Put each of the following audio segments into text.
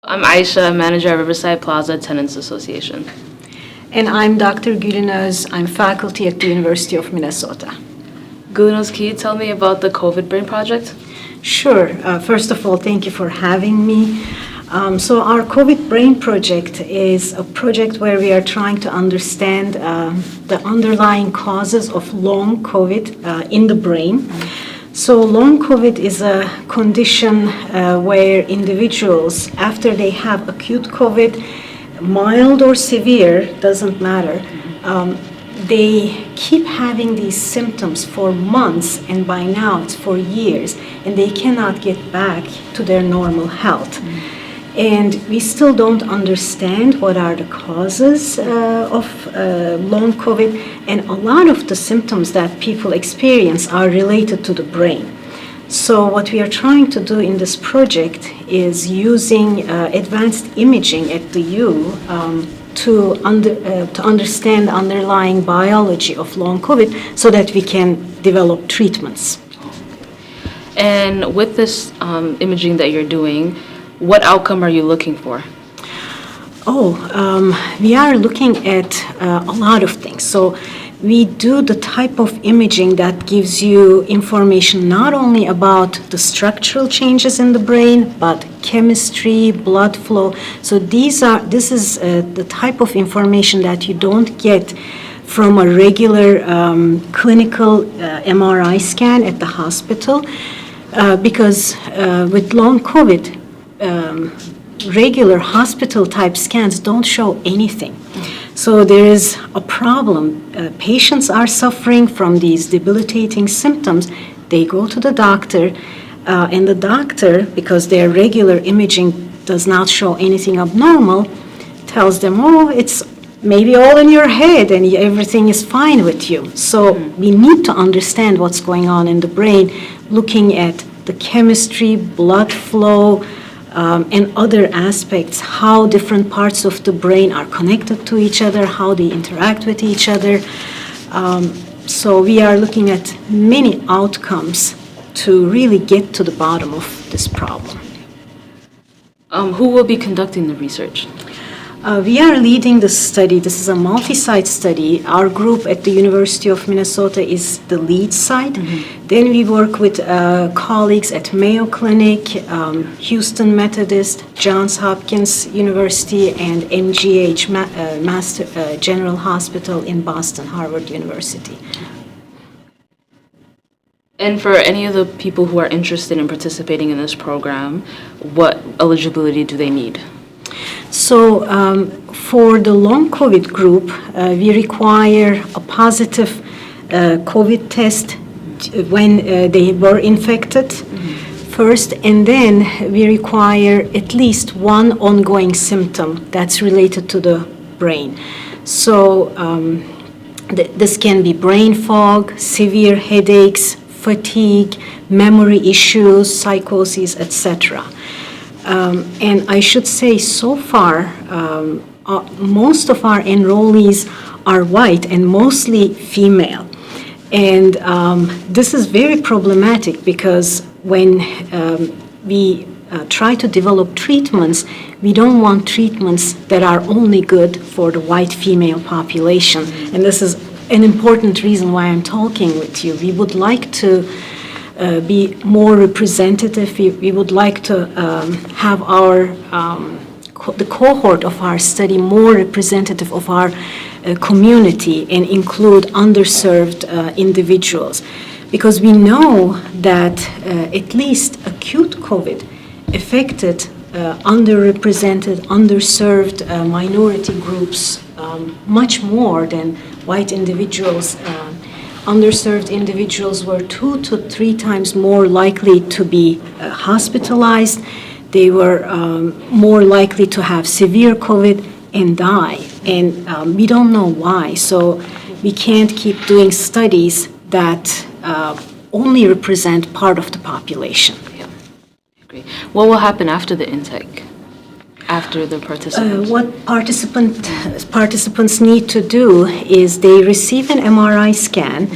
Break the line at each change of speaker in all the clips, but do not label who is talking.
I'm Aisha, manager at Riverside Plaza Tenants Association.
And I'm Dr. Gülnaz. I'm faculty at the University of Minnesota.
Gülnaz, can you tell me about the COVID Brain Project?
Sure. First of all, thank you for having me. So our COVID Brain Project is a project where we are trying to understand the underlying causes of long COVID in the brain. So long COVID is a condition where individuals, after they have acute COVID, mild or severe, doesn't matter, they keep having these symptoms for months, and by now it's for years, and they cannot get back to their normal health. And we still don't understand what are the causes of long COVID, and a lot of the symptoms that people experience are related to the brain. So what we are trying to do in this project is using advanced imaging at the U to understand the underlying biology of long COVID so that we can develop treatments.
And with this imaging that you're doing, what outcome are you looking for?
We are looking at a lot of things. So we do the type of imaging that gives you information not only about the structural changes in the brain, but chemistry, blood flow. So this is the type of information that you don't get from a regular clinical MRI scan at the hospital, because with long COVID, regular hospital type scans don't show anything. So there is a problem. Patients are suffering from these debilitating symptoms. They go to the doctor, and the doctor, because their regular imaging does not show anything abnormal, tells them, oh, it's maybe all in your head and everything is fine with you. So we need to understand what's going on in the brain, looking at the chemistry, blood flow, and other aspects, how different parts of the brain are connected to each other, how they interact with each other. So we are looking at many outcomes to really get to the bottom of this problem.
Who will be conducting the research?
We are leading the study. This is a multi-site study. Our group at the University of Minnesota is the lead site. Then we work with colleagues at Mayo Clinic, Houston Methodist, Johns Hopkins University, and MGH, General Hospital in Boston, Harvard University.
And for any of the people who are interested in participating in this program, what eligibility do they need?
So for the long COVID group, we require a positive COVID test when they were infected first, and then we require at least one ongoing symptom that's related to the brain. So this can be brain fog, severe headaches, fatigue, memory issues, psychosis, etc. And I should say, so far, most of our enrollees are white and mostly female. And this is very problematic because when we try to develop treatments, we don't want treatments that are only good for the white female population. And this is an important reason why I'm talking with you. We would like to be more representative. We would like to have the cohort of our study more representative of our community and include underserved individuals, because we know that at least acute COVID affected underrepresented, underserved minority groups much more than white individuals. Underserved individuals were 2 to 3 times more likely to be hospitalized. They were more likely to have severe COVID and die. And we don't know why. So we can't keep doing studies that only represent part of the population.
Yeah, I agree. What will happen after the intake? After the participants?
What participants need to do is they receive an MRI scan.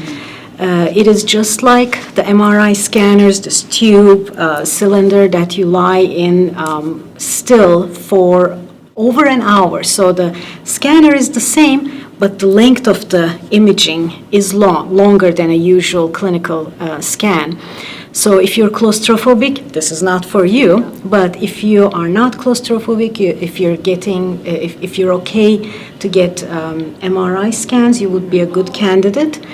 It is just like the MRI scanners, this tube cylinder that you lie in still for over an hour. So the scanner is the same, but the length of the imaging is longer than a usual clinical scan. So if you're claustrophobic, this is not for you. But if you are not claustrophobic, if you're okay to get MRI scans, you would be a good candidate.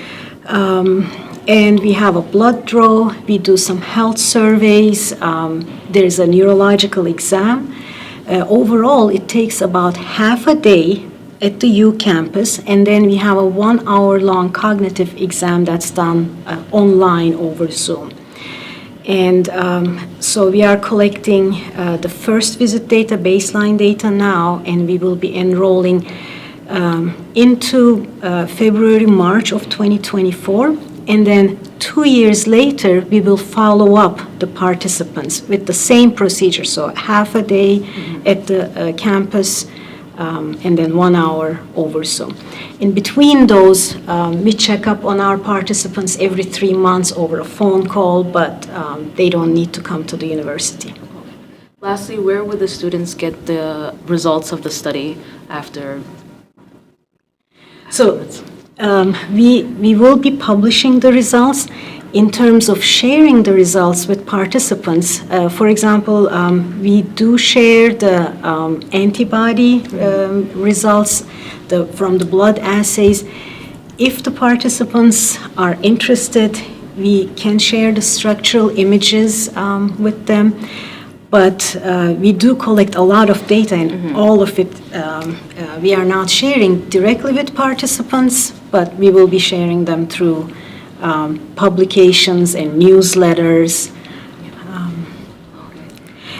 And we have a blood draw. We do some health surveys. There's a neurological exam. Overall, it takes about half a day at the U campus, and then we have a 1-hour-long cognitive exam that's done online over Zoom. And so we are collecting the first visit data, baseline data now, and we will be enrolling into February, March of 2024. And then 2 years later, we will follow up the participants with the same procedure. So half a day at the campus, and then 1 hour over Zoom. In between those, we check up on our participants every 3 months over a phone call, but they don't need to come to the university.
Lastly, where would the students get the results of the study after?
So we will be publishing the results. In terms of sharing the results with participants, for example, we do share the antibody results from the blood assays. If the participants are interested, we can share the structural images with them. But we do collect a lot of data, and all of it we are not sharing directly with participants, but we will be sharing them through publications and newsletters.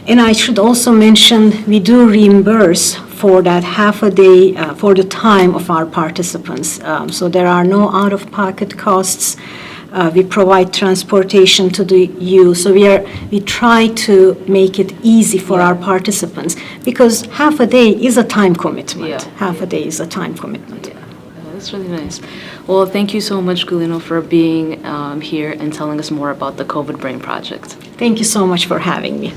And I should also mention, we do reimburse for that half a day, for the time of our participants. So there are no out-of-pocket costs. We provide transportation to the U. So we try to make it easy for our participants, because half a day is a time commitment.
Yeah.
Half a day is a time commitment.
Yeah, that's really nice. Well, thank you so much, Gulino, for being here and telling us more about the COVID Brain Project.
Thank you so much for having me.